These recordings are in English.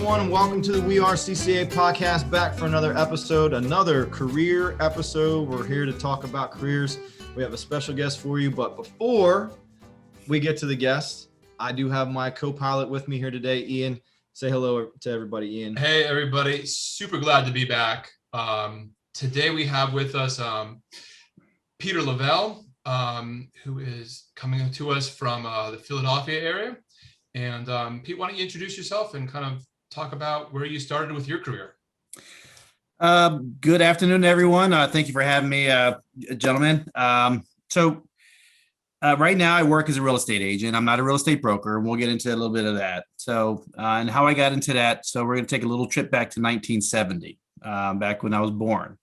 everyone, and welcome to the We Are CCA podcast, back for another episode, another career episode. We're here to talk about careers. We have a special guest for you, but before we get to the guest, I do have my co-pilot with me here today, Ian. Say hello to everybody, Ian. Hey, everybody. Super glad to be back. Today we have with us Pete Lavelle, who is coming to us from the Philadelphia area. And Pete, why don't you introduce yourself and kind of talk about where you started with your career? Good afternoon, everyone. Thank you for having me, gentlemen. So right now I work as a real estate agent. I'm not a real estate broker. We'll get into a little bit of that. So, and how I got into that. So we're going to take a little trip back to 1970, back when I was born.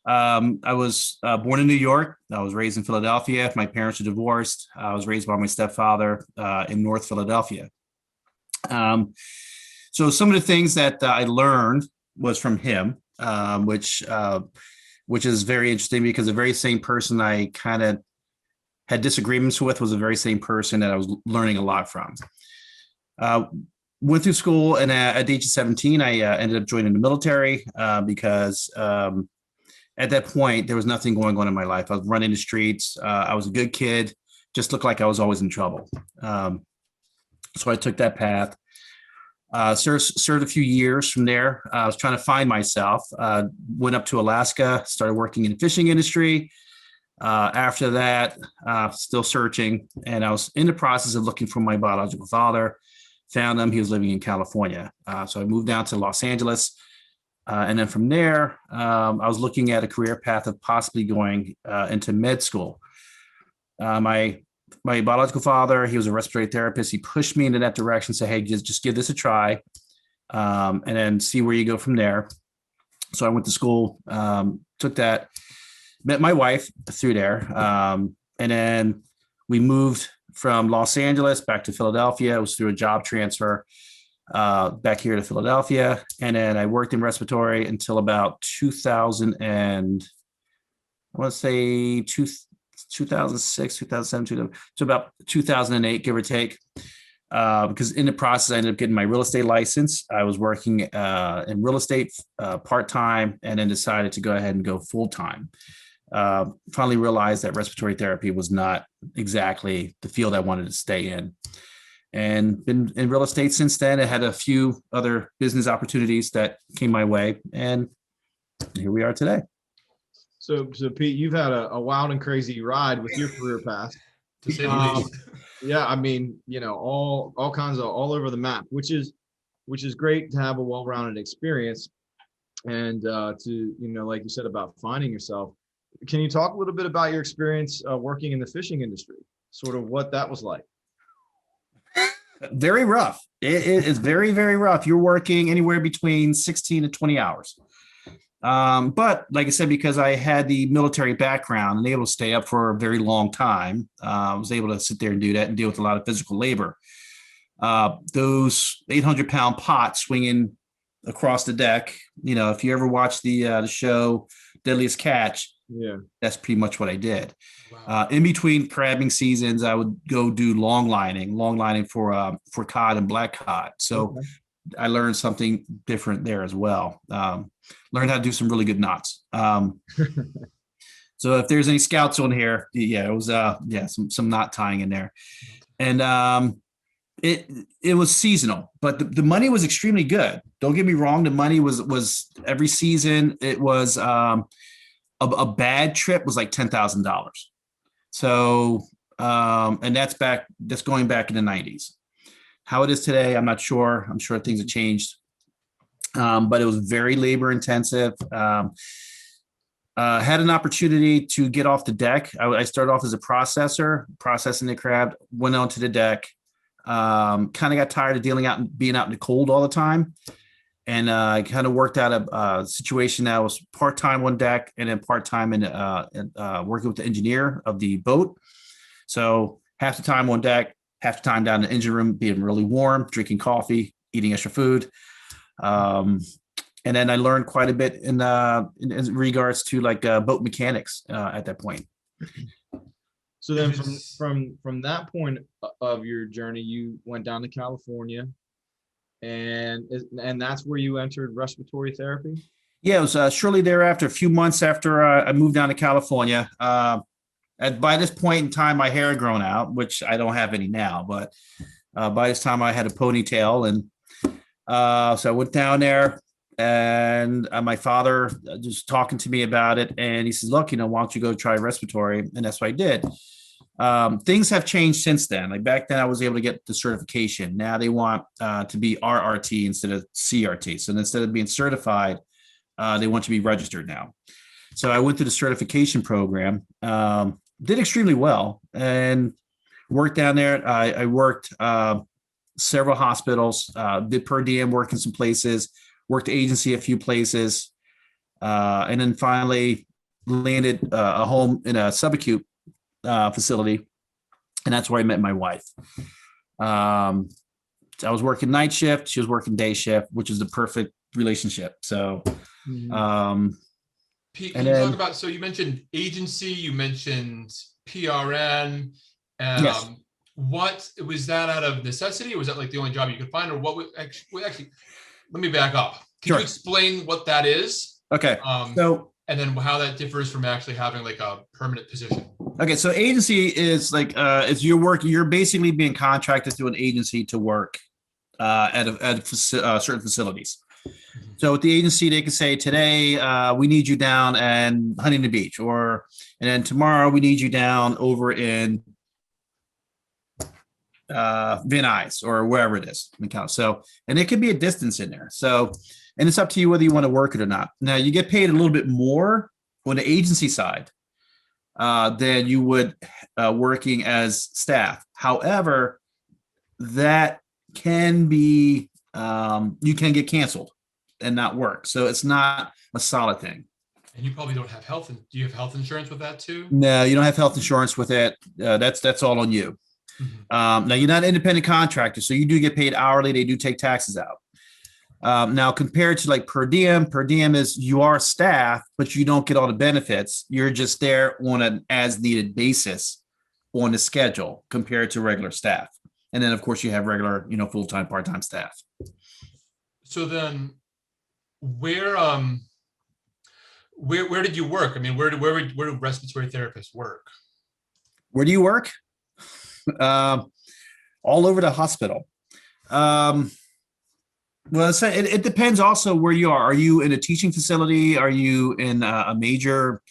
I was born in New York. I was raised in Philadelphia. My parents were divorced. I was raised by my stepfather in North Philadelphia. So some of the things that I learned was from him, which is very interesting because the very same person I kind of had disagreements with was the very same person that I was learning a lot from. Went through school, and at the age of 17, I ended up joining the military because at that point, there was nothing going on in my life. I was running the streets. I was a good kid, just looked like I was always in trouble. So I took that path. Served a few years from there. I was trying to find myself. Went up to Alaska, started working in the fishing industry. After that, still searching. And I was in the process of looking for my biological father. Found him. He was living in California. So I moved down to Los Angeles. And then from there, I was looking at a career path of possibly going into med school. My biological father, he was a respiratory therapist. He pushed me into that direction, said, hey, just give this a try and then see where you go from there. So I went to school, took that, met my wife through there. And then we moved from Los Angeles back to Philadelphia. It was through a job transfer. Back here to Philadelphia, and then I worked in respiratory until about 2000 and I want to say 2006, 2007, to about 2008, give or take. Because in the process, I ended up getting my real estate license. I was working in real estate part-time, and then decided to go ahead and go full-time. Finally realized that respiratory therapy was not exactly the field I wanted to stay in. And been in real estate since then. I had a few other business opportunities that came my way, and here we are today. So Pete, you've had a wild and crazy ride with your career path, To say the least. Yeah, I mean, all kinds of all over the map, which is great to have a well-rounded experience, and to like you said about finding yourself. Can you talk a little bit about your experience working in the fishing industry? Sort of what that was like. Very rough. It is very, very rough. You're working anywhere between 16 to 20 hours. But like I said, because I had the military background and able to stay up for a very long time, I was able to sit there and do that and deal with a lot of physical labor. Those 800-pound pots swinging across the deck, if you ever watch the show Deadliest Catch, yeah, that's pretty much what I did. Wow. In between crabbing seasons, I would go do long lining for cod and black cod. So okay. I learned something different there as well. Learned how to do some really good knots. So if there's any scouts on here, yeah, it was some knot tying in there, and it was seasonal, but the money was extremely good. Don't get me wrong, the money was every season. It was a bad trip was like $10,000. So, and that's going back in the 90s. How it is today, I'm not sure. I'm sure things have changed. But it was very labor intensive. Had an opportunity to get off the deck. I started off as a processing the crab, went onto the deck, kind of got tired of being out in the cold all the time. And I kind of worked out a situation that was part-time on deck and then part-time in working with the engineer of the boat. So half the time on deck, half the time down in the engine room, being really warm, drinking coffee, eating extra food. And then I learned quite a bit in regards to boat mechanics at that point. So then from that point of your journey, you went down to California. and that's where you entered respiratory therapy. Yeah, it was shortly thereafter, a few months after I moved down to California. By this point in time, my hair had grown out, which I don't have any now, but by this time I had a ponytail. And so I went down there, and my father just talking to me about it. And he says, look, why don't you go try respiratory? And that's what I did. Things have changed since then. Like back then I was able to get the certification. Now they want to be RRT instead of CRT. So instead of being certified, they want to be registered now. So I went through the certification program, did extremely well, and worked down there. I worked several hospitals, did per diem work in some places, worked agency a few places, and then finally landed a home in a subacute facility, and that's where I met my wife. I was working night shift, she was working day shift, which is the perfect relationship. So Pete, can you talk about, so you mentioned agency, you mentioned PRN, yes. What was that out of necessity, or was that like the only job you could find, or what would actually let me back up. Can you explain what that is? Okay. And then how that differs from actually having like a permanent position. Okay, so agency is like if you're working, you're basically being contracted through an agency to work at certain facilities. So with the agency, they can say today we need you down in Huntington Beach, and then tomorrow we need you down over in Van Nuys or wherever it is. So, and it could be a distance in there. So, and it's up to you whether you want to work it or not. Now you get paid a little bit more on the agency side than you would working as staff. However, that can be, you can get canceled and not work. So it's not a solid thing. And you probably don't have do you have health insurance with that too? No, you don't have health insurance with it. That's all on you. Now you're not an independent contractor, so you do get paid hourly. They do take taxes out. Now compared to like per diem is you are staff, but you don't get all the benefits. You're just there on an as needed basis on the schedule compared to regular staff. And then of course you have regular, full-time, part-time staff. So then where did you work? I mean, where do respiratory therapists work? Where do you work? All over the hospital. Well, it depends also where you are. Are you in a teaching facility? Are you in a major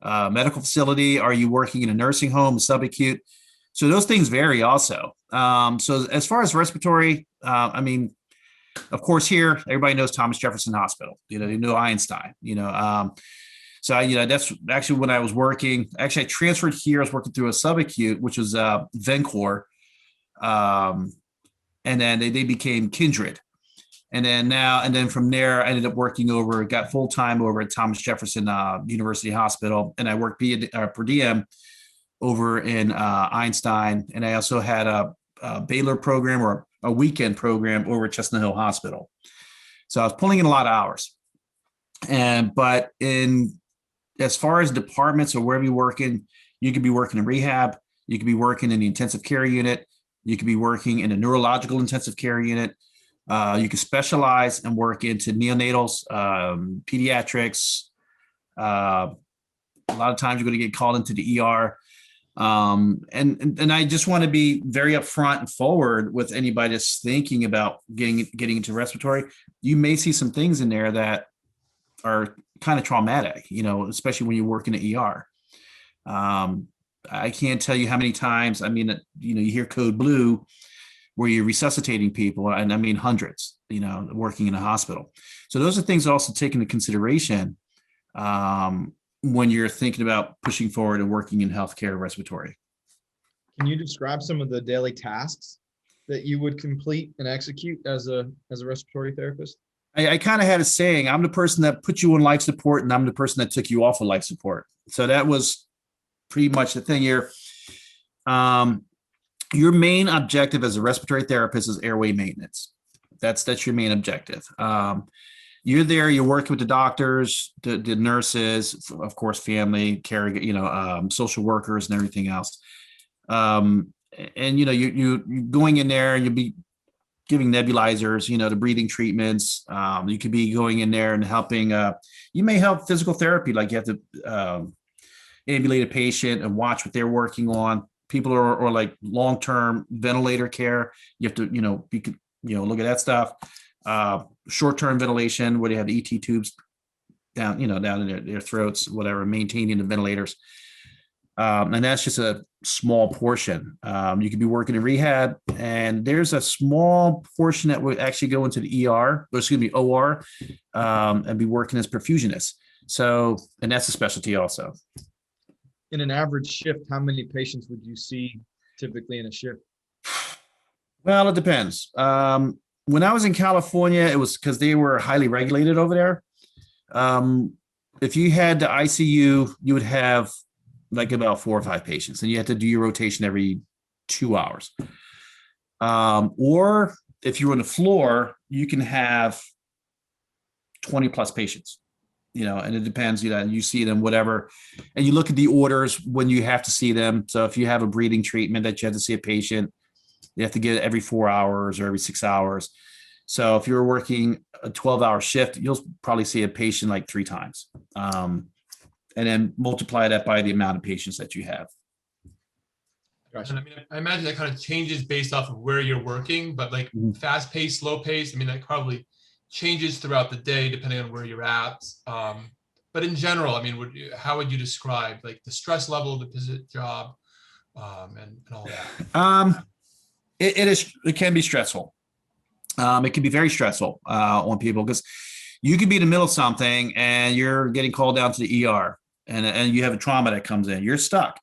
medical facility? Are you working in a nursing home, subacute? So those things vary also. So as far as respiratory, I mean, of course, here, everybody knows Thomas Jefferson Hospital. They know Einstein, So, that's actually when I was working. Actually, I transferred here. I was working through a subacute, which was Vencor. And then they became Kindred. And then from there, I ended up working got full-time over at Thomas Jefferson University Hospital. And I worked per diem over in Einstein. And I also had a Baylor program or a weekend program over at Chestnut Hill Hospital. So I was pulling in a lot of hours. But as far as departments or wherever you're working, you could be working in rehab, you could be working in the intensive care unit, you could be working in a neurological intensive care unit. You can specialize and work into neonatals, pediatrics. A lot of times you're going to get called into the ER. And I just want to be very upfront and forward with anybody that's thinking about getting into respiratory. You may see some things in there that are kind of traumatic, especially when you work in the ER. I can't tell you how many times, you hear code blue where you're resuscitating people, and I mean hundreds, working in a hospital. So those are things also taken into consideration when you're thinking about pushing forward and working in healthcare respiratory. Can you describe some of the daily tasks that you would complete and execute as a respiratory therapist? I kind of had a saying, I'm the person that put you on life support and I'm the person that took you off of life support. So that was pretty much the thing here. Your main objective as a respiratory therapist is airway maintenance. That's your main objective. You're there, you're working with the doctors, the nurses, of course, family care, social workers and everything else. And you're going in there and you'll be giving nebulizers, the breathing treatments. You could be going in there and helping. You may help physical therapy, like you have to ambulate a patient and watch what they're working on. People are or like long-term ventilator care. You have to, look at that stuff. Short-term ventilation, where they have the ET tubes down in their throats, whatever, maintaining the ventilators. And that's just a small portion. You could be working in rehab, and there's a small portion that would actually go into the OR, and be working as perfusionists. So, and that's a specialty also. In an average shift, how many patients would you see typically in a shift? Well, it depends. When I was in California, it was because they were highly regulated over there. If you had the ICU, you would have like about 4 or 5 patients, and you have to do your rotation every 2 hours. Or if you're on the floor, you can have 20 plus patients, and it depends, you see them, whatever. And you look at the orders when you have to see them. So if you have a breathing treatment that you have to see a patient, you have to get it every 4 hours or every 6 hours. So if you're working a 12-hour shift, you'll probably see a patient like 3 times. And then multiply that by the amount of patients that you have. And I imagine that kind of changes based off of where you're working, but like fast paced, slow paced, that probably changes throughout the day depending on where you're at. But in general, how would you describe like the stress level of the job and all that? It can be stressful. It can be very stressful on people, because you could be in the middle of something and you're getting called down to the ER, and you have a trauma that comes in. You're stuck,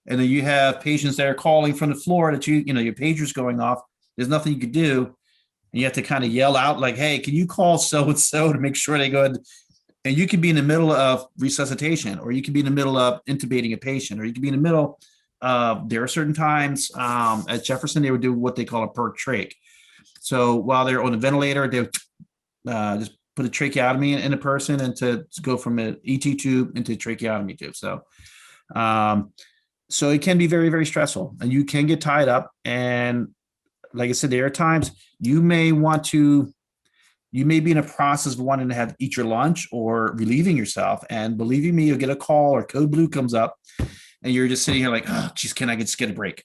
and then you have patients that are calling from the floor that your pager's going off. There's nothing you could do, and you have to kind of yell out like, "Hey, can you call so and so to make sure they go ahead?" And you could be in the middle of resuscitation, or you could be in the middle of intubating a patient, or you could be in the middle. There are certain times at Jefferson they would do what they call a perk trach. So while they're on the ventilator, they would just put a tracheotomy in a person, and to go from an ET tube into a tracheotomy tube. So, so it can be very, very stressful, and you can get tied up. And like I said, there are times you may be in a process of wanting to eat your lunch or relieving yourself. And believing me, you'll get a call or code blue comes up, and you're just sitting here like, oh, geez, can I just get a break?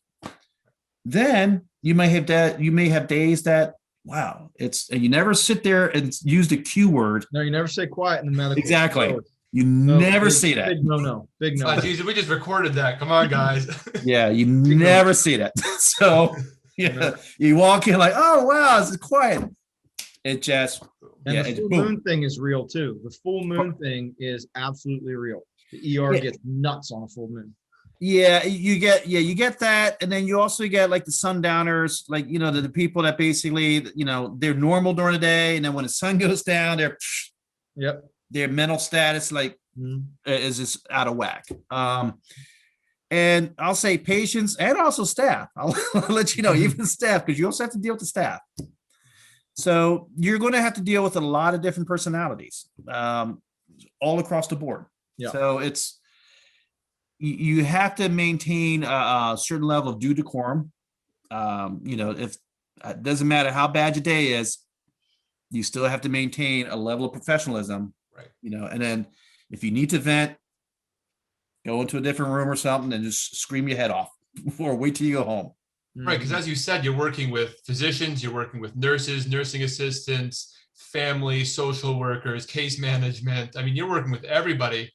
Then you may have days that, wow, and you never sit there and use the Q word. No, you never say quiet in the medical. Exactly. Field. You never say that. Big no. Geez, we just recorded that. Come on, guys. Yeah, you never see that. So you walk in like, oh wow, this is quiet. It just the full moon thing is real too. The full moon thing is absolutely real. The ER gets nuts on a full moon. Yeah, you get that, and then you also get like the sundowners, like the people that basically they're normal during the day, and then when the sun goes down, their mental status is just out of whack. And I'll say patients and also staff. I'll let you know, even staff, because you also have to deal with the staff. So you're going to have to deal with a lot of different personalities, all across the board. Yeah. So you have to maintain a certain level of due decorum. If it doesn't matter how bad your day is, you still have to maintain a level of professionalism, right? And then if you need to vent, go into a different room or something and just scream your head off, or wait till you go home. Right, because as you said, you're working with physicians, you're working with nurses, nursing assistants, family, social workers, case management. You're working with everybody.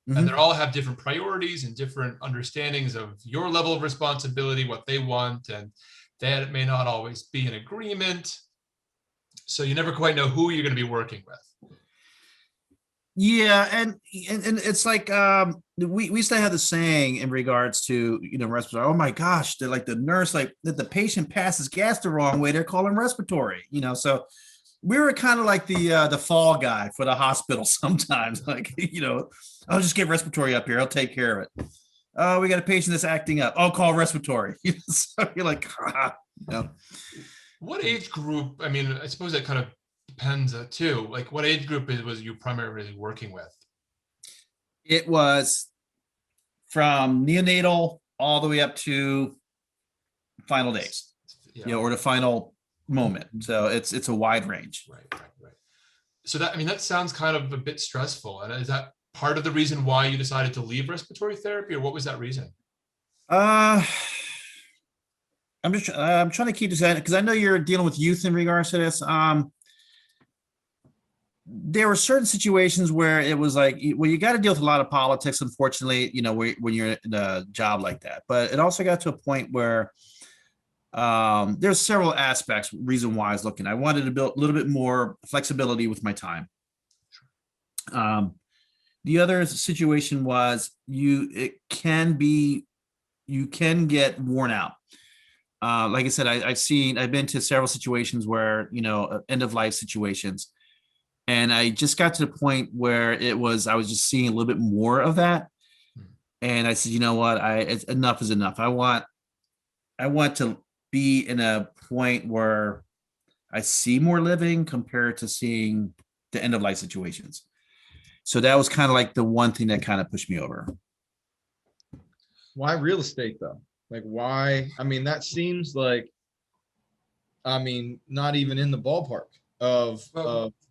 And they all have different priorities and different understandings of your level of responsibility, what they want, and that may not always be in agreement. So you never quite know who you're going to be working with. Yeah, and it's like we used to have the saying in regards to respiratory. Oh my gosh, they're like the nurse, like that the patient passes gas the wrong way, they're calling respiratory. So we were kind of like the fall guy for the hospital sometimes. Like I'll just get respiratory up here, I'll take care of it. Oh, we got a patient that's acting up. I'll call respiratory. So you're like, What age group? I suppose that kind of depends too. Like, what age group was you primarily working with? It was from neonatal all the way up to final days. or the final moment. So it's a wide range. Right. So that sounds kind of a bit stressful. And is that part of the reason why you decided to leave respiratory therapy, or what was that reason? I'm trying to keep this at, because I know you're dealing with youth in regards to this. There were certain situations where it was like, well, you got to deal with a lot of politics, unfortunately, when you're in a job like that. But it also got to a point where there's several aspects, reason why I was looking. I wanted to build a little bit more flexibility with my time. The other situation was you can get worn out. Like I said, I've been to several situations where, end of life situations. And I just got to the point where I was just seeing a little bit more of that. And I said, you know what, enough is enough. I want to be in a point where I see more living compared to seeing the end of life situations. So that was kind of like the one thing that kind of pushed me over. Why real estate though? Like why? I mean, that seems like, not even in the ballpark of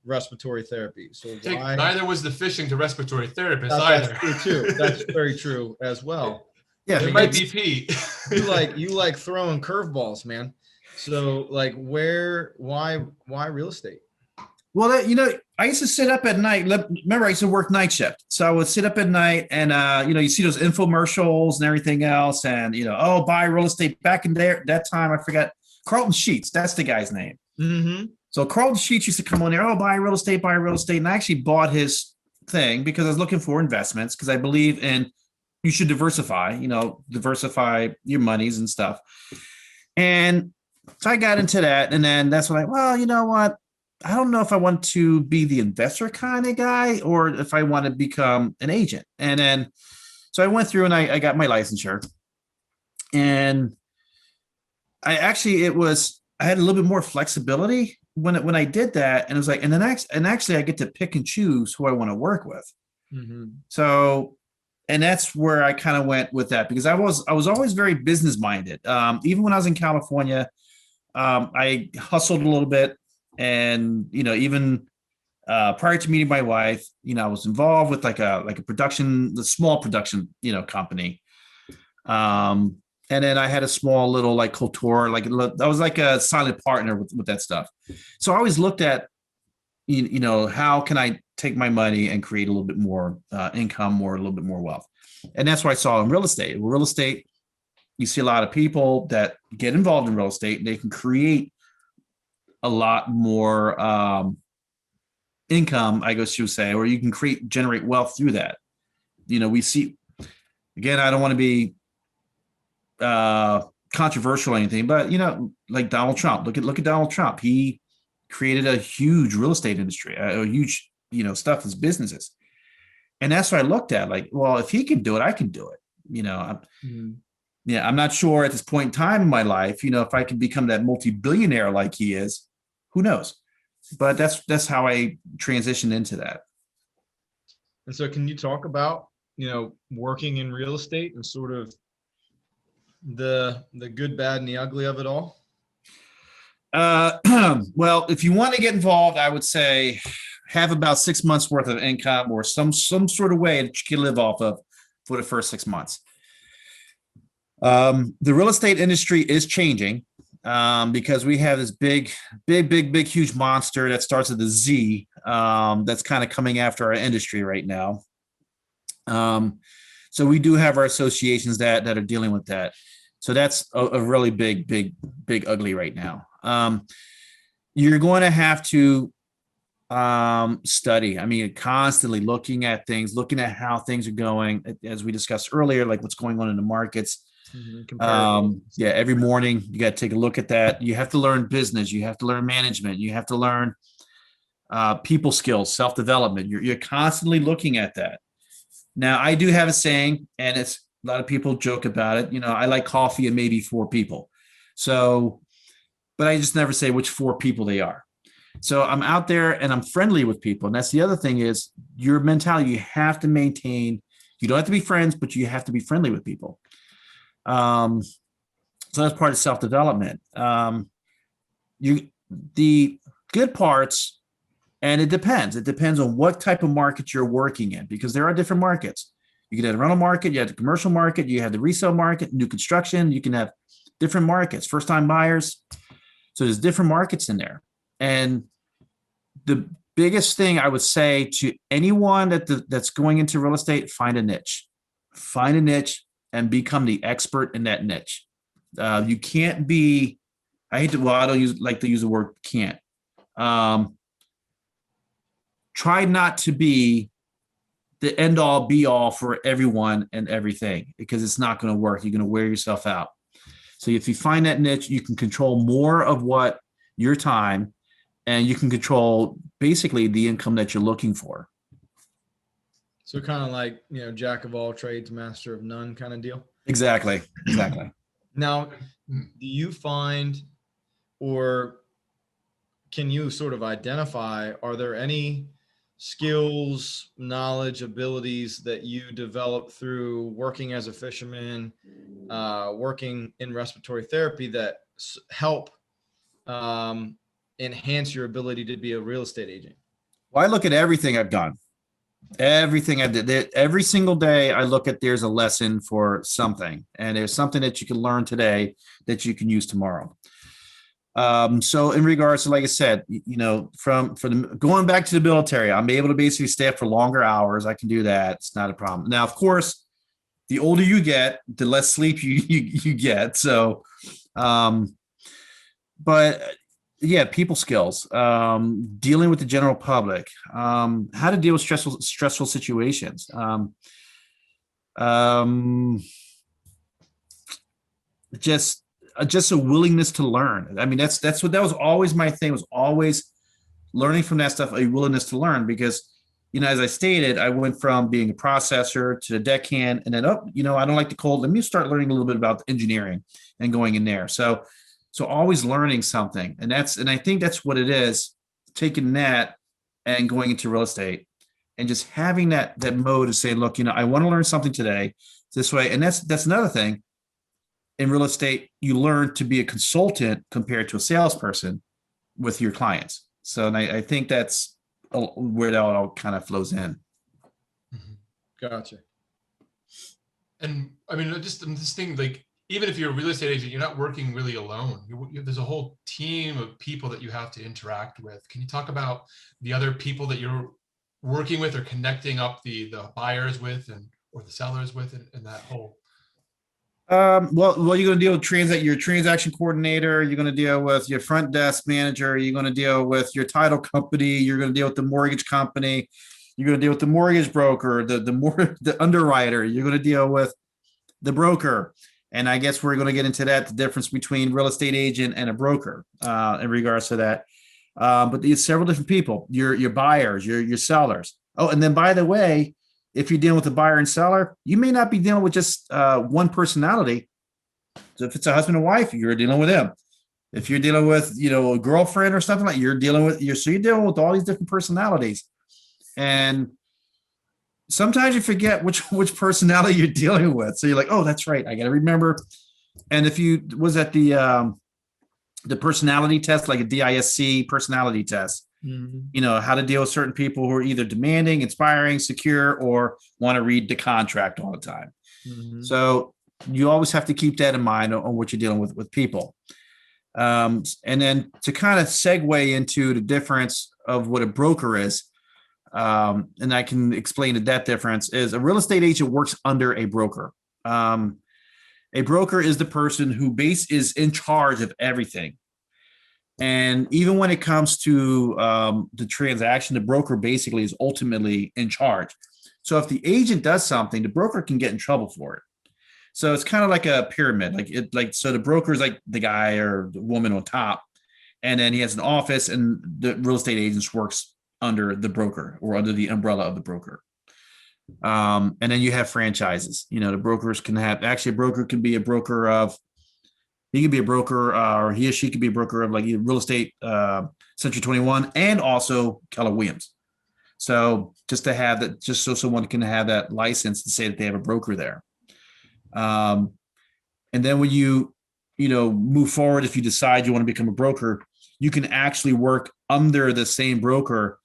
respiratory therapy. So why? Neither was the fishing to respiratory therapist either. That's true too. That's very true as well. Yeah, it might be Pete. you like throwing curveballs, man. So like why real estate? Well, I used to sit up at night. Remember, I used to work night shift. So I would sit up at night and, you see those infomercials and everything else. And, buy real estate back in there. That time, I forgot. Carlton Sheets. That's the guy's name. Mm-hmm. So Carlton Sheets used to come on there. Buy real estate. And I actually bought his thing because I was looking for investments because I believe in you should diversify your monies and stuff. And so I got into that. And then that's when you know what? I don't know if I want to be the investor kind of guy or if I want to become an agent. And then, so I went through and I got my licensure, and I had a little bit more flexibility when I did that. And it was like, and actually I get to pick and choose who I want to work with. Mm-hmm. So, and that's where I kind of went with that because I was always very business minded. Even when I was in California, I hustled a little bit. And, even prior to meeting my wife, I was involved with like a the small production, company. And then I had a small little like couture, I was like a silent partner with that stuff. So I always looked at, how can I take my money and create a little bit more income or a little bit more wealth? And that's what I saw in real estate. Real estate, you see a lot of people that get involved in real estate and they can create a lot more income, I guess you would say, or you can generate wealth through that. We see, again, I don't want to be controversial or anything, but like Donald Trump. Look at Donald Trump. He created a huge real estate industry, a huge stuff as businesses, and that's what I looked at. Like, well, if he can do it, I can do it. Yeah, I'm not sure at this point in time in my life, if I can become that multi-billionaire like he is. Who knows? But that's how I transitioned into that. And so can you talk about, working in real estate and sort of the good, bad, and the ugly of it all? Well, if you want to get involved, I would say have about 6 months worth of income or some sort of way that you can live off of for the first 6 months. The real estate industry is changing. Because we have this big, huge monster that starts with a Z that's kind of coming after our industry right now. So we do have our associations that are dealing with that. So that's a really big, ugly right now. You're going to have to study. Constantly looking at things, looking at how things are going, as we discussed earlier, like what's going on in the markets. Every morning you got to take a look at that. You have to learn business, you have to learn management, you have to learn people skills, self-development. You're constantly looking at that. Now, I do have a saying, and it's a lot of people joke about it. I like coffee and maybe 4 people. So, but I just never say which 4 people they are. So I'm out there and I'm friendly with people. And that's the other thing is your mentality. You have to maintain, you don't have to be friends, but you have to be friendly with people. So that's part of self-development. The good parts, and it depends. It depends on what type of market you're working in, because there are different markets. You can have the rental market, you have the commercial market, you have the resale market, new construction. You can have different markets, first-time buyers. So there's different markets in there. And the biggest thing I would say to anyone that's going into real estate, find a niche. Find a niche and become the expert in that niche. You can't be, I don't like to use the word can't. Try not to be the end all be all for everyone and everything, because it's not going to work. You're going to wear yourself out. So if you find that niche, you can control more of what your time, and you can control basically the income that you're looking for. So kind of like, jack of all trades, master of none kind of deal. Exactly. Now, do you find, or can you sort of identify, are there any skills, knowledge, abilities that you develop through working as a fisherman, working in respiratory therapy that help enhance your ability to be a real estate agent? Well, I look at everything I've done. Everything I did, every single day, I look at there's a lesson for something, and there's something that you can learn today that you can use tomorrow. So in regards to, like I said, from going back to the military, I'm able to basically stay up for longer hours. I can do that. It's not a problem. Now, of course, the older you get, the less sleep you get. So, but yeah, people skills, dealing with the general public, how to deal with stressful situations. Just a willingness to learn. I mean, that was always my thing, was always learning from that stuff, a willingness to learn, because, as I stated, I went from being a processor to the deckhand, and then, I don't like the cold. Let me start learning a little bit about engineering and going in there. So always learning something. And I think that's what it is, taking that and going into real estate and just having that mode of saying, look, I want to learn something today this way. And that's another thing. In real estate, you learn to be a consultant compared to a salesperson with your clients. So, and I think that's where that all kind of flows in. Gotcha. And I mean, just this thing, like, even if you're a real estate agent, you're not working really alone. There's a whole team of people that you have to interact with. Can you talk about the other people that you're working with or connecting up the buyers with or the sellers with, and that whole? Well, you're going to deal with your transaction coordinator. You're going to deal with your front desk manager. You're going to deal with your title company. You're going to deal with the mortgage company. You're going to deal with the mortgage broker, the underwriter. You're going to deal with the broker. And I guess we're going to get into that, the difference between real estate agent and a broker in regards to that. But there's several different people, your buyers, your sellers. Oh, and then by the way, if you're dealing with a buyer and seller, you may not be dealing with just one personality. So if it's a husband and wife, you're dealing with them. If you're dealing with, a girlfriend or something like, you're dealing with all these different personalities. And sometimes you forget which personality you're dealing with. So you're like, oh, that's right, I got to remember. And if you was at the personality test, like a DISC personality test, how to deal with certain people who are either demanding, inspiring, secure, or want to read the contract all the time. So you always have to keep that in mind on what you're dealing with people. And then to kind of segue into the difference of what a broker is, and I can explain that difference, is a real estate agent works under a broker. A broker is the person who is in charge of everything. And even when it comes to the transaction, the broker basically is ultimately in charge. So if the agent does something, the broker can get in trouble for it. So it's kind of like a pyramid. So the broker is like the guy or the woman on top, and then he has an office, and the real estate agent works under the broker or under the umbrella of the broker. And then you have franchises. The brokers can have, actually a broker can be a broker of, he could be a broker, or he or she could be a broker of like real estate, Century 21, and also Keller Williams. So just to have that, just so someone can have that license to say that they have a broker there. And then when you move forward, if you decide you want to become a broker, you can actually work under the same broker.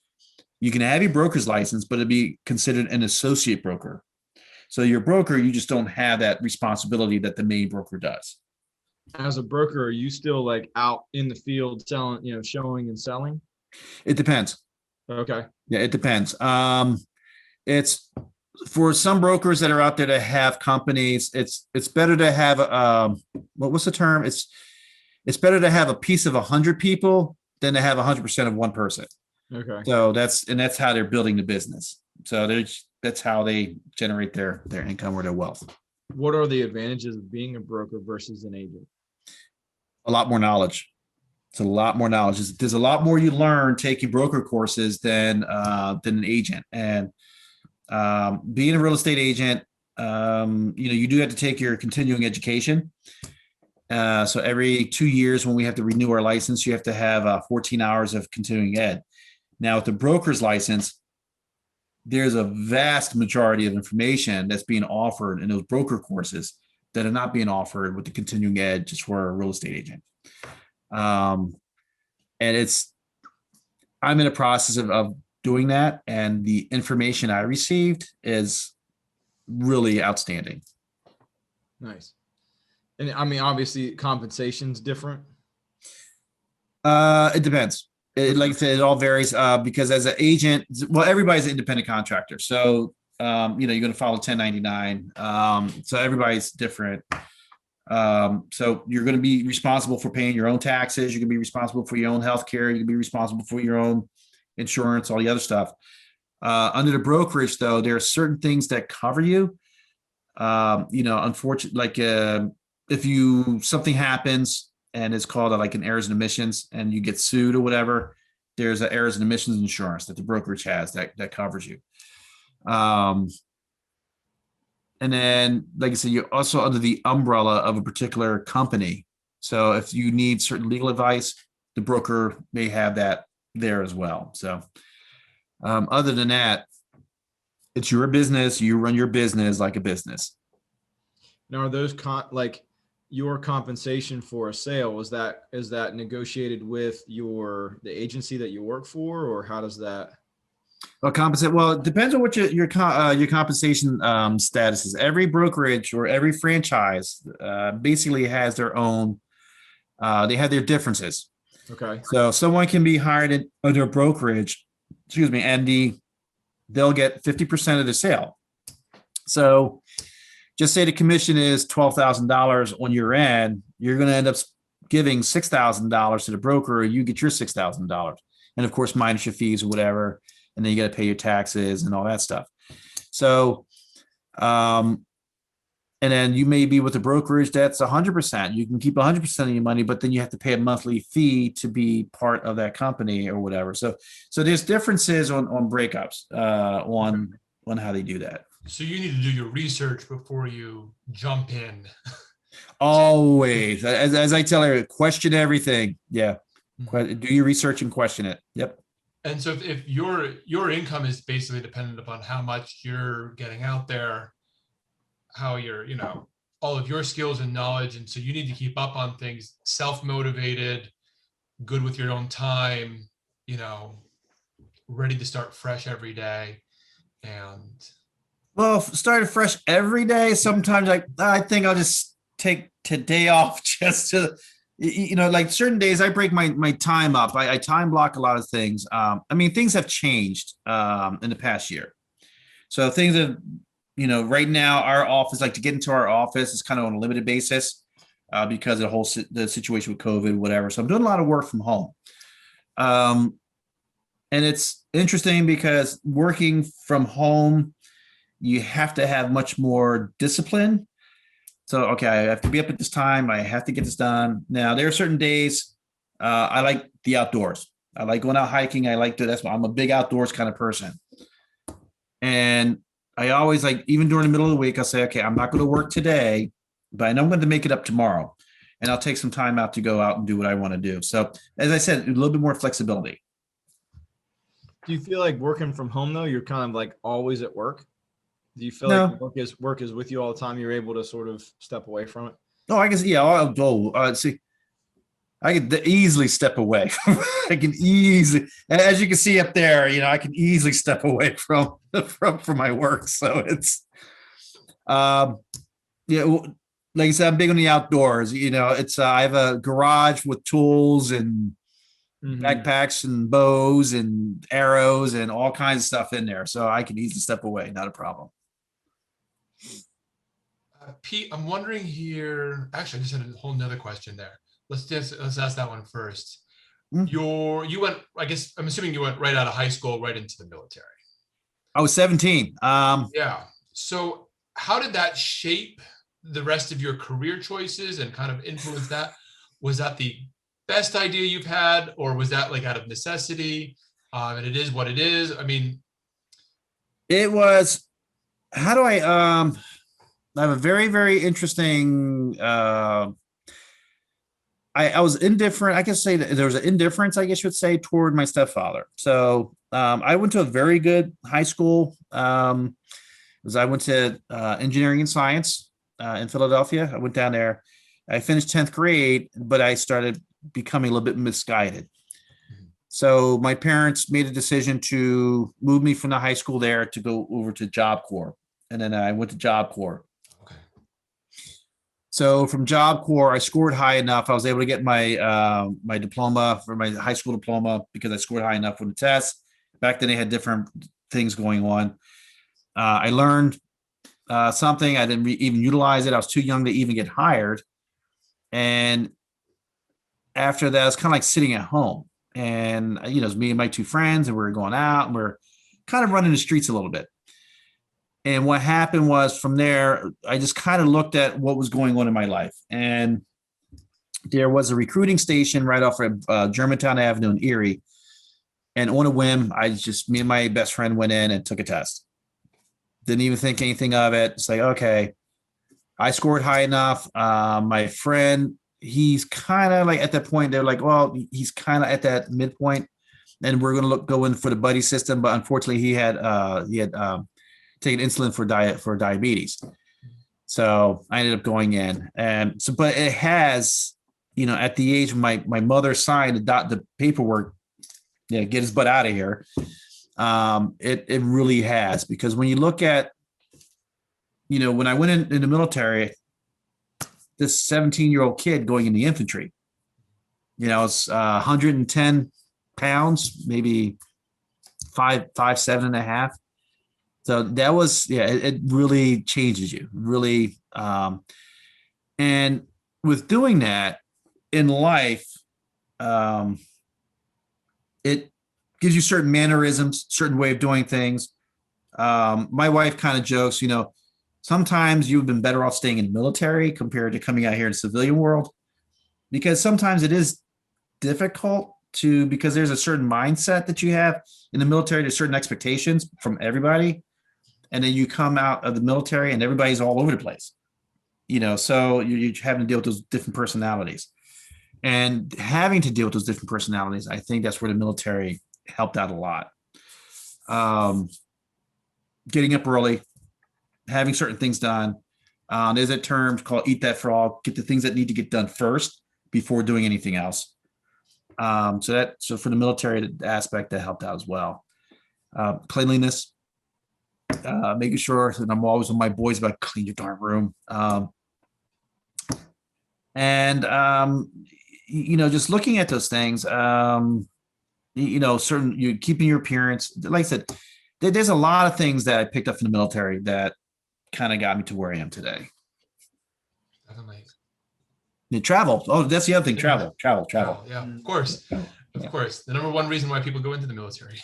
You can have a broker's license, but it'd be considered an associate broker. So you're a broker, you just don't have that responsibility that the main broker does. As a broker, are you still like out in the field selling, showing and selling? It depends. Okay. Yeah, it depends. It's for some brokers that are out there to have companies. It's better to have what's the term? It's better to have a piece of 100 people than to have 100% of one person. Okay. So that's how they're building the business. So that's how they generate their income or their wealth. What are the advantages of being a broker versus an agent? A lot more knowledge. It's a lot more knowledge. There's a lot more you learn taking broker courses than an agent. And being a real estate agent, you do have to take your continuing education. So every 2 years when we have to renew our license, you have to have 14 hours of continuing ed. Now with the broker's license, there's a vast majority of information that's being offered in those broker courses that are not being offered with the continuing ed just for a real estate agent. And I'm in a process of doing that, and the information I received is really outstanding. Nice. And I mean, obviously compensation's different. It depends. Like I said, it all varies because as an agent, well, everybody's an independent contractor. So, you're going to follow 1099. So everybody's different. So you're going to be responsible for paying your own taxes. You're going to be responsible for your own healthcare. You're going to be responsible for your own insurance, all the other stuff. Under the brokerage, though, there are certain things that cover you. Unfortunately, like if something happens and it's called like an errors and omissions, and you get sued or whatever, there's an errors and omissions insurance that the brokerage has that covers you. And then, like I said, you're also under the umbrella of a particular company. So if you need certain legal advice, the broker may have that there as well. So other than that, it's your business. You run your business like a business. Now, are those like your compensation for a sale? Is that negotiated with the agency that you work for, or how does that? Well, compensate. Well, it depends on what your compensation status is. Every brokerage or every franchise basically has their own. They have their differences. Okay. So someone can be hired under a brokerage, and they'll get 50% of the sale. So just say the commission is $12,000 on your end, you're going to end up giving $6,000 to the broker, you get your $6,000. And of course, minus your fees or whatever. And then you got to pay your taxes and all that stuff. So, and then you may be with a brokerage that's 100%. You can keep 100% of your money, but then you have to pay a monthly fee to be part of that company or whatever. So there's differences on breakups on how they do that. So you need to do your research before you jump in. Always, as I tell her, question everything. Yeah, do your research and question it. Yep. And so if your income is basically dependent upon how much you're getting out there, how you're, all of your skills and knowledge. And so you need to keep up on things, self-motivated, good with your own time, ready to start fresh every day. And well, started fresh every day. Sometimes I think I'll just take today off just to, like certain days I break my time up. I time block a lot of things. Things have changed in the past year. So things have, right now our office, like to get into our office is kind of on a limited basis because of the situation with COVID, whatever. So I'm doing a lot of work from home. And it's interesting because working from home, you have to have much more discipline. So, okay, I have to be up at this time. I have to get this done. Now, there are certain days I like the outdoors. I like going out hiking. I'm a big outdoors kind of person. And I always even during the middle of the week, I'll say, okay, I'm not going to work today, but I know I'm going to make it up tomorrow. And I'll take some time out to go out and do what I want to do. So, as I said, a little bit more flexibility. Do you feel like working from home, though, you're kind of like always at work? Do you feel No. like work is with you all the time? You're able to sort of step away from it? Oh, I guess, yeah. See, I could easily step away. I can easily, as you can see up there, I can easily step away from my work. So it's, um, yeah, like I said, I'm big on the outdoors. It's I have a garage with tools and Mhm. backpacks and bows and arrows and all kinds of stuff in there. So I can easily step away, not a problem. Pete, I'm wondering here. Actually, I just had a whole nother question there. Let's ask that one first. Hmm. You went. I guess I'm assuming you went right out of high school, right into the military. I was 17. Yeah. So how did that shape the rest of your career choices and kind of influence that? Was that the best idea you've had, or was that like out of necessity? And it is what it is. I mean, It was, how do I have a very, very interesting, I was indifferent. I guess say that there was an indifference, I guess you would say, toward my stepfather. So I went to a very good high school. As I went to engineering and science in Philadelphia. I went down there. I finished 10th grade, but I started becoming a little bit misguided. So my parents made a decision to move me from the high school there to go over to Job Corps. And then I went to Job Corps. okay. So from Job Corps, I scored high enough. I was able to get my diploma for my high school diploma because I scored high enough for the test. Back then, they had different things going on. I learned something. I didn't even utilize it. I was too young to even get hired. And after that, I was kind of like sitting at home. And, it was me and my two friends, and we were going out and we are kind of running the streets a little bit. And what happened was from there, I just kind of looked at what was going on in my life. And there was a recruiting station right off of Germantown Avenue in Erie. And on a whim, me and my best friend went in and took a test. Didn't even think anything of it. It's like, okay, I scored high enough. My friend, he's kind of like at that point, they're like, well, he's kind of at that midpoint, and we're going to go in for the buddy system. But unfortunately, he had taken insulin for diabetes. So I ended up going in, and so, but it has, at the age of my mother signed the paperwork, get his butt out of here. It really has, because when you look at, when I went in the military, this 17-year-old kid going in the infantry, it's 110 pounds, maybe 5'7.5". So that was, it really changes you, really. And with doing that in life, it gives you certain mannerisms, certain way of doing things. My wife kind of jokes, sometimes you've been better off staying in the military compared to coming out here in the civilian world, because sometimes it is difficult because there's a certain mindset that you have in the military. There's certain expectations from everybody. And then you come out of the military and everybody's all over the place, so you're having to deal with those different personalities, and having to deal with those different personalities. I think that's where the military helped out a lot. Getting up early, having certain things done. There's a term called eat that frog, get the things that need to get done first before doing anything else. So for the military aspect, that helped out as well. Cleanliness, making sure that I'm always with my boys about clean your darn room. Just looking at those things, certain, you keeping your appearance. Like I said, there's a lot of things that I picked up from the military that kind of got me to where I am today. Definitely. Travel. Oh, that's the other thing. Travel. Yeah, of course. Of course. The number one reason why people go into the military.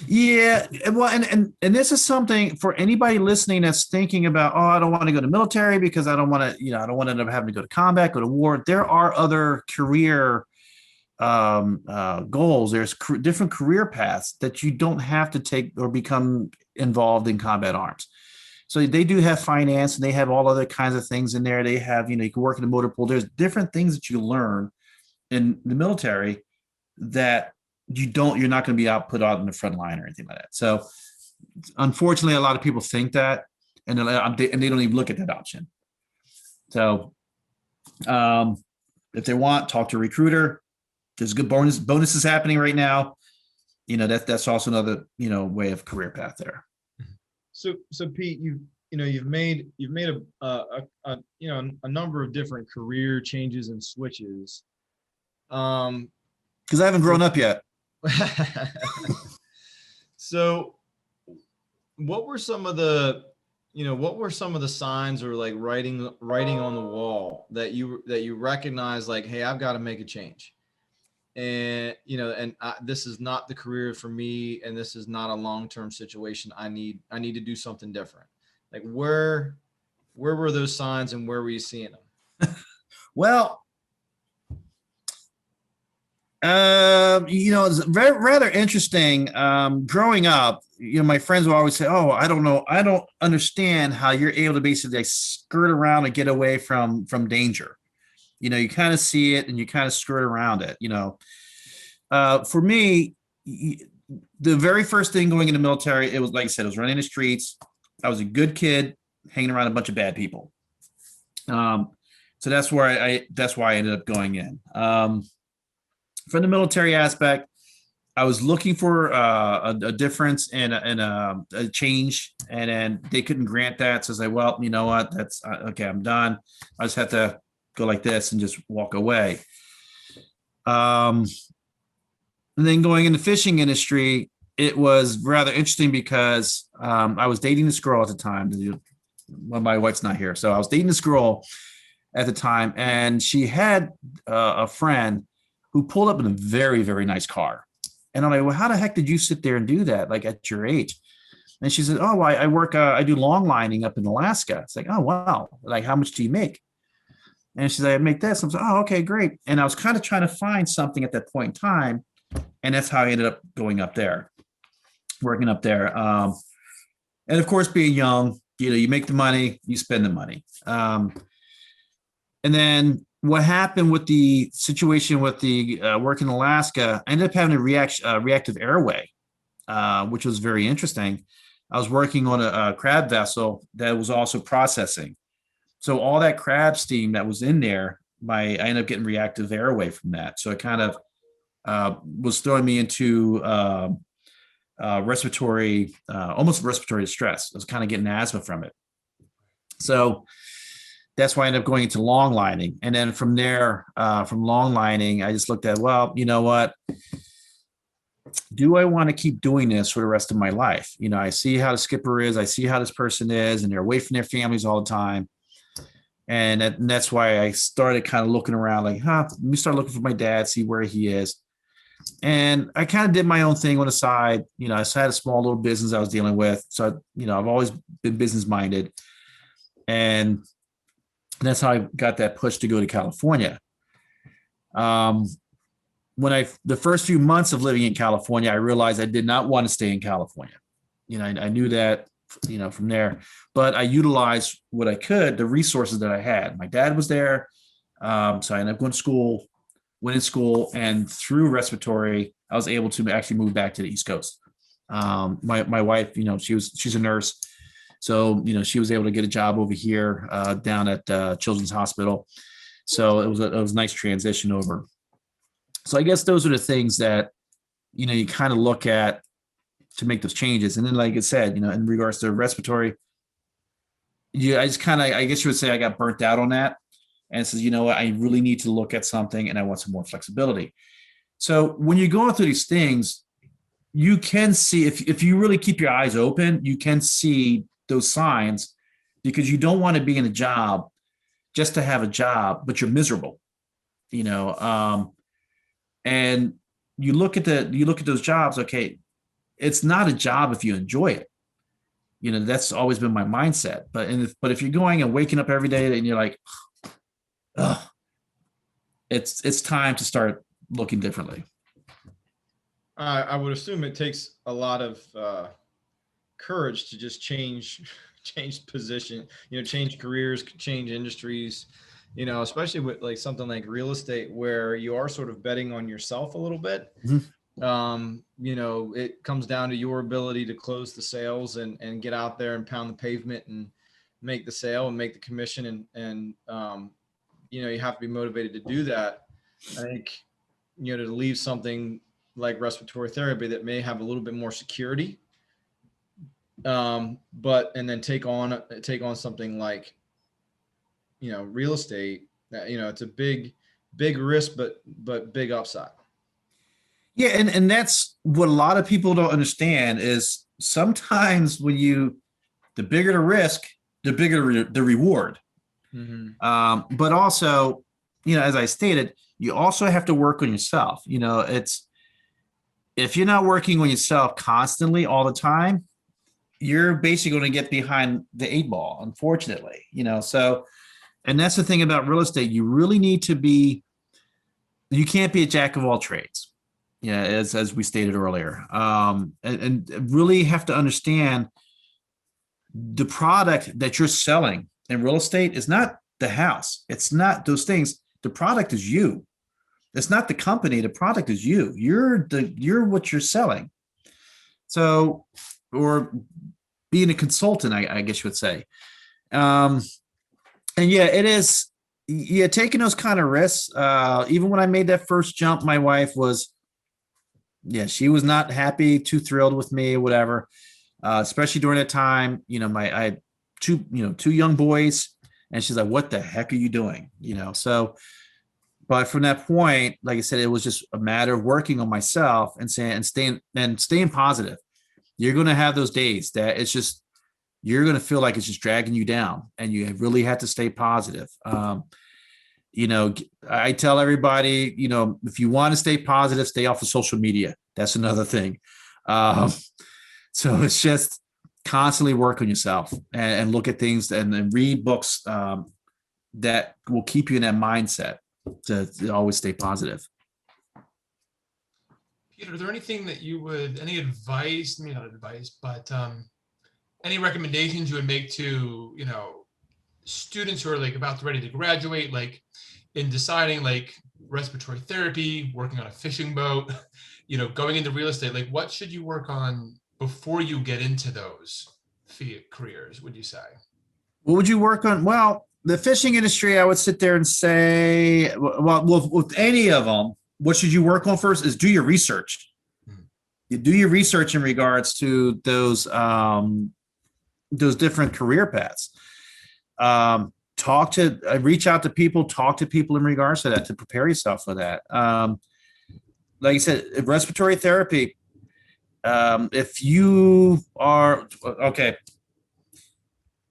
Yeah. Well, and this is something for anybody listening that's thinking about, I don't want to go to military because I don't want to, I don't want to end up having to go to combat, go to war. There are other career goals. There's different career paths that you don't have to take or become involved in combat arms. So they do have finance, and they have all other kinds of things in there. They have, you can work in the motor pool. There's different things that you learn in the military that you're not going to be put out in the front line or anything like that. So unfortunately, a lot of people think that, and they don't even look at that option. So If they want, talk to a recruiter. There's good bonuses happening right now. That's also another, way of career path there. So Pete, you've made a number of different career changes and switches. Because I haven't grown up yet. So what were some of the signs or like writing on the wall that you recognize, like, hey, I've got to make a change, and this is not the career for me, and this is not a long-term situation. I need to do something different. Like, where were those signs, and where were you seeing them? Well, it's rather interesting. Growing up, my friends will always say, "Oh, I don't know. I don't understand how you're able to basically like skirt around and get away from danger." You kind of see it and you kind of skirt around it. For me, the very first thing going in the military, it was, like I said, it was running the streets. I was a good kid hanging around a bunch of bad people. So that's why I ended up going in. From the military aspect, I was looking for a difference and a change, and then they couldn't grant that. So I was like, well, you know what? That's okay. I'm done. I just have to go like this and just walk away. And then going in the fishing industry, it was rather interesting because I was dating this girl at the time. Well, my wife's not here. So I was dating this girl at the time, and she had a friend who pulled up in a very, very nice car. And I'm like, well, how the heck did you sit there and do that, like at your age? And she said, oh, I work, I do long lining up in Alaska. It's like, oh, wow. Like, how much do you make? And she's like, I make this. I'm like, oh, okay, great. And I was kind of trying to find something at that point in time. And that's how I ended up going up there, working up there. And of course, being young, you make the money, you spend the money. And then what happened with the situation with the work in Alaska, I ended up having a reactive airway, which was very interesting. I was working on a crab vessel that was also processing. So all that crab steam that was in there, I ended up getting reactive airway from that. So it kind of was throwing me into respiratory, almost respiratory distress. I was kind of getting asthma from it. So that's why I ended up going into long lining. And then from there, from long lining, I just looked at, well, you know what? Do I want to keep doing this for the rest of my life? I see how the skipper is. I see how this person is, and they're away from their families all the time. And that's why I started kind of looking around like, let me start looking for my dad, see where he is. And I kind of did my own thing on the side. I had a small little business I was dealing with. So, I've always been business minded. And that's how I got that push to go to California. The first few months of living in California, I realized I did not want to stay in California. I knew that, from there, but I utilized what I could, the resources that I had. My dad was there. So I ended up going to school, went in school, and through respiratory, I was able to actually move back to the East Coast. My wife, she's a nurse. So, she was able to get a job over here down at Children's Hospital. So it was a nice transition over. So I guess those are the things that, you kind of look at to make those changes. And then, like I said, in regards to respiratory, I just kind of, I guess you would say I got burnt out on that. And it says, what, I really need to look at something and I want some more flexibility. So when you're going through these things, you can see, if you really keep your eyes open, you can see those signs, because you don't want to be in a job just to have a job, but you're miserable, and you look at those jobs. Okay, it's not a job if you enjoy it. That's always been my mindset. But if you're going and waking up every day and you're like, ugh, it's time to start looking differently. I would assume it takes a lot of courage to just change position, change careers, change industries, especially with like something like real estate, where you are sort of betting on yourself a little bit. Mm-hmm. It comes down to your ability to close the sales and get out there and pound the pavement and make the sale and make the commission and you have to be motivated to do that. I think, to leave something like respiratory therapy that may have a little bit more security, but and then take on something like, real estate, that, it's a big risk, but big upside. Yeah, and that's what a lot of people don't understand is sometimes the bigger the risk, the bigger the reward. Mm-hmm. But also, as I stated, you also have to work on yourself. If you're not working on yourself constantly all the time, you're basically going to get behind the 8 ball, unfortunately. So, and that's the thing about real estate. You really need to you can't be a jack of all trades. As we stated earlier, and really have to understand the product that you're selling in real estate is not the house. It's not those things. The product is you. It's not the company. The product is you. You're what you're selling. So, or being a consultant, I guess you would say. And yeah, it is. Yeah, taking those kind of risks. Even when I made that first jump, my wife was, she was not happy, too thrilled with me, whatever. Especially during that time, I had two young boys, and she's like, "What the heck are you doing?" So, but from that point, like I said, it was just a matter of working on myself and staying positive. You're going to have those days that you're going to feel like it's just dragging you down, and you really have to stay positive. I tell everybody, if you want to stay positive, stay off of social media. That's another thing. So it's just constantly work on yourself and look at things and read books that will keep you in that mindset to always stay positive. Peter, is there anything that any advice, maybe not advice, but any recommendations you would make to, students who are like ready to graduate, like in deciding like respiratory therapy, working on a fishing boat, going into real estate, like what should you work on before you get into those careers, would you say? What would you work on? Well, the fishing industry, I would sit there and say, well, with any of them, what should you work on first is do your research. You do your research in regards to those different career paths. Reach out to people, talk to people in regards to that to prepare yourself for that. Like I said, respiratory therapy, if you are,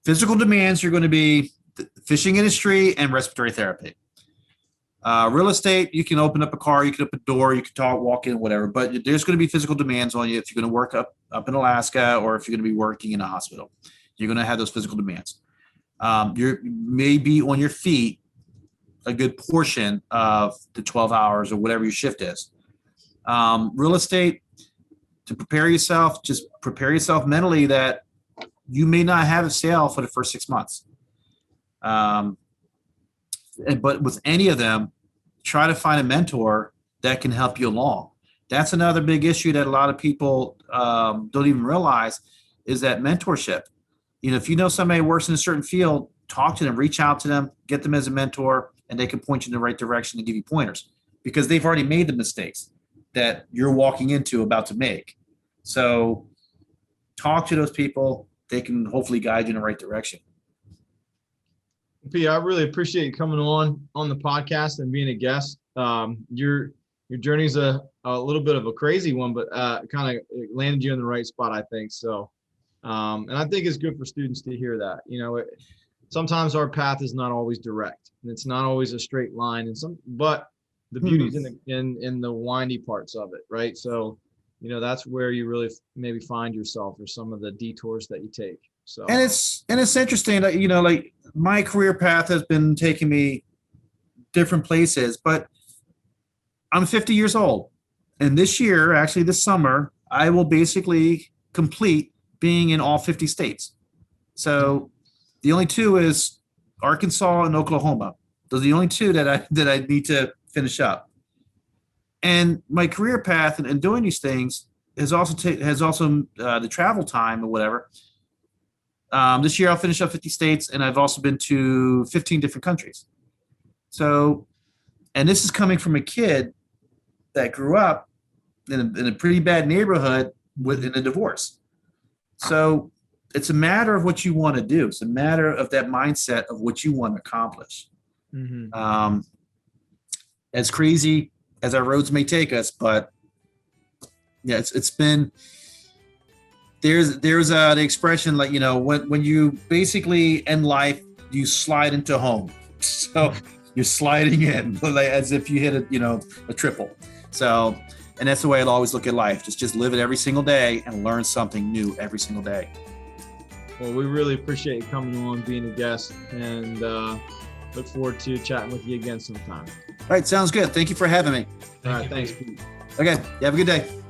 physical demands, you're going to be the fishing industry and respiratory therapy. Real estate, you can open up a car, you can open a door, you can talk, walk in, whatever, but there's going to be physical demands on you if you're going to work up in Alaska or if you're going to be working in a hospital. You're going to have those physical demands. You may be on your feet a good portion of the 12 hours or whatever your shift is. Real estate, to prepare yourself, just prepare yourself mentally that you may not have a sale for the first 6 months. But with any of them, try to find a mentor that can help you along. That's another big issue that a lot of people don't even realize is that mentorship. If you know somebody who works in a certain field, talk to them, reach out to them, get them as a mentor, and they can point you in the right direction and give you pointers because they've already made the mistakes that you're walking into about to make. So talk to those people. They can hopefully guide you in the right direction. Pete, I really appreciate you coming on the podcast and being a guest. Your journey's a little bit of a crazy one, but kind of landed you in the right spot, I think. So, and I think it's good for students to hear that. Sometimes our path is not always direct, and it's not always a straight line, but the beauty's in the windy parts of it, right? So, that's where you really maybe find yourself, or some of the detours that you take. So, and it's interesting that like my career path has been taking me different places, but I'm 50 years old, and this year, actually this summer, I will basically complete being in all 50 states. So the only two is Arkansas and Oklahoma. Those are the only two that I need to finish up. And my career path and doing these things has also the travel time or whatever. This year I'll finish up 50 states, and I've also been to 15 different countries. So, and this is coming from a kid that grew up in a pretty bad neighborhood in a divorce. So it's a matter of what you want to do. It's a matter of that mindset of what you want to accomplish. As crazy as our roads may take us, but yeah, it's been, there's the expression, like, when you basically end life, you slide into home. So you're sliding in like, as if you hit a triple. So, and that's the way I'll always look at life. Just live it every single day and learn something new every single day. Well, we really appreciate you coming on, being a guest, and look forward to chatting with you again sometime. All right, sounds good. Thank you for having me. All right, thanks, Pete. Okay, you have a good day.